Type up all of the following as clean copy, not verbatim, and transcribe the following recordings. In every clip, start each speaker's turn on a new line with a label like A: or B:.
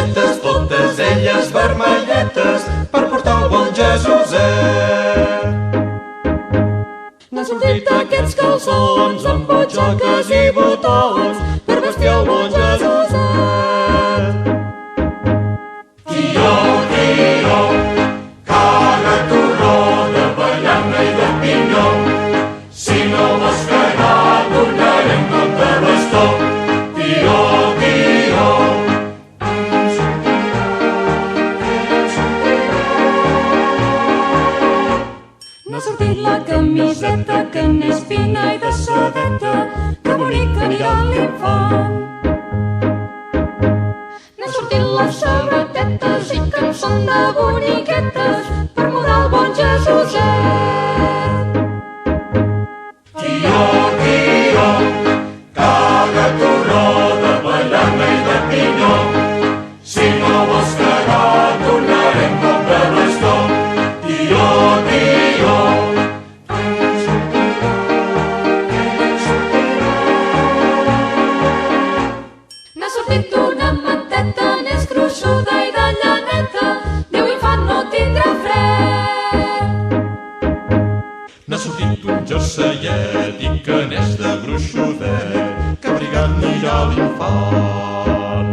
A: calcetes, totes elles vermelletes, per portar el bon Jesuset. N'han sortit aquests calçons amb butxaques i botons per vestir el bon Jesuset. Tio, tio, caga torró de ballana i de pinyó. Si no vols cagar, donarem cop de bastó. Tio, tio. N'ha sortit la camiseta que n'és fina i de sedeta, que bonica anirà l'infant. N'ha sortit les sabatetes i que en són de boniquetes per mudar el bon Jesuset. Tio, tio, caga torró de ballana i de pinyó. Si no vols cagar, donarem cop de bastó. Tio, tio. N'ha sortit una manteta, n'és gruixuda i de llaneta, Déu infant no tindrà fred. N'ha sortit un jerseiet i que n'és de gruixudet, que abrigant anirà l'infant.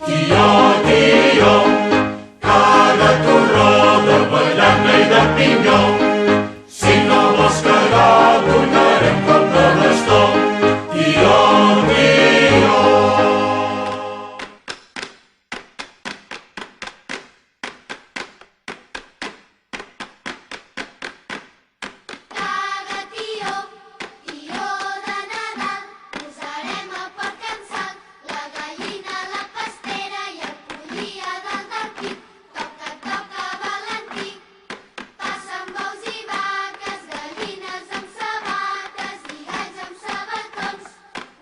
A: Tio, tio, caga torró de ballana i de pinyó. Si no vols cagar, donarem cop de bastó. Tio, tio.
B: Caga, tio, tio de Nadal, posarem el porc en sal, la gallina a la pastera i el pollí a dalt del pit. Toca, toca, Valentí, passen bous i vaques, gallines amb sabates i galls amb sabatons.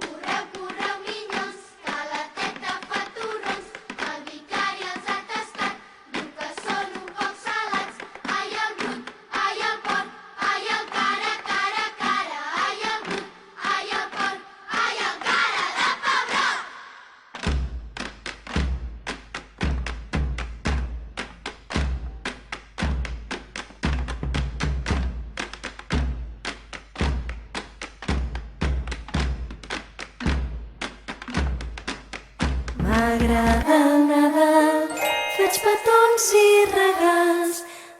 B: Correu, correu, minyons, que la teta fa torrons. El vicari els ha tastat, diu que són un poc salats. Ai, el brut, ai, el porc, ai, el cara, cara, cara. Ai, el brut, ai, el porc, ai, el cara de pebrot.
C: M'agrada el Nadal, faig petons i regals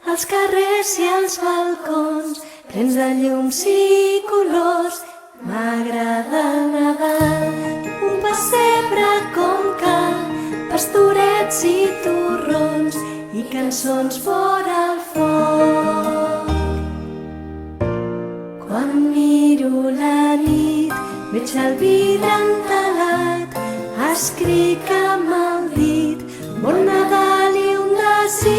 C: als carrers i als balcons, plens de llums i colors. M'agrada el Nadal, un pessebre com cal, pastorets i torrons i cançons fora al foc. Quan miro la nit, veig el vidre entelat, escric amb el dit, bon Nadal i un desig.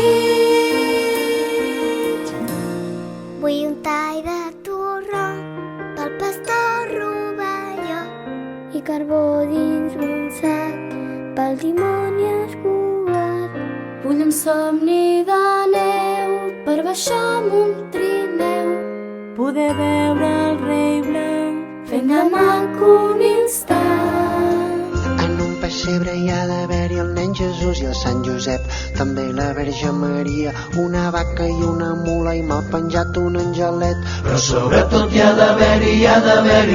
B: Vull un tall de torró pel pastor Rovelló i carbó dins un sac pel dimoni escuat.
C: Vull un somni de neu per baixar amb un trineu, poder veure el rei blanc fent de maco un instant.
D: En un pessebre hi ha d'haver-hi el nen Jesús i el Sant Josep, també la Verge Maria, una vaca i una mula i mal penjat un angelet.
A: Però sobretot hi ha d'haver-hi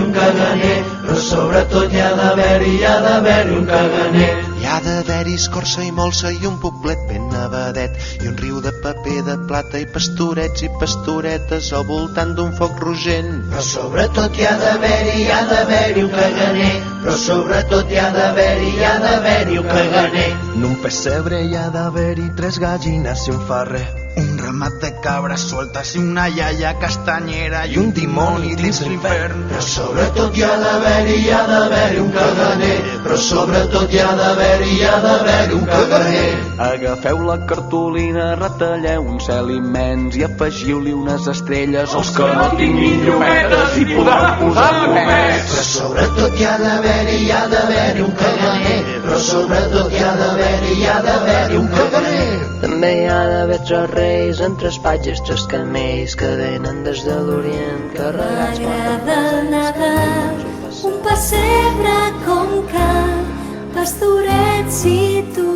A: un caganer. Però sobretot hi ha d'haver-hi un caganer.
D: Hi ha d'haver-hi escorça i molsa i un poblet ben nevadet i un riu de paper de plata i pastorets i pastoretes al voltant d'un foc rogent.
A: Però sobretot hi ha d'haver-hi un caganer. Però sobretot hi ha d'haver-hi un caganer.
E: En un pessebre hi ha d'haver-hi 3 gallines i un ferrer, un ramat de cabres sueltes i una iaia castanyera i un dimoni dins l'infern.
A: Però sobretot hi ha d'haver-hi un caganer. Però sobretot hi ha d'haver-hi un caganer.
E: Agafeu la cartolina, retalleu un cel immens i afegiu-li unes estrelles als que no tinguin llumetes i podran posar comets.
A: Però sobretot hi ha d'haver-hi un caganer. Però sobretot hi ha d'haver-hi un caganer.
F: També hi ha d'haver 3 reis amb 3 patges, 3 camells que venen des de l'Orient carregats.
C: M'agrada el Nadal, un pessebre com cal, pastorets Si tu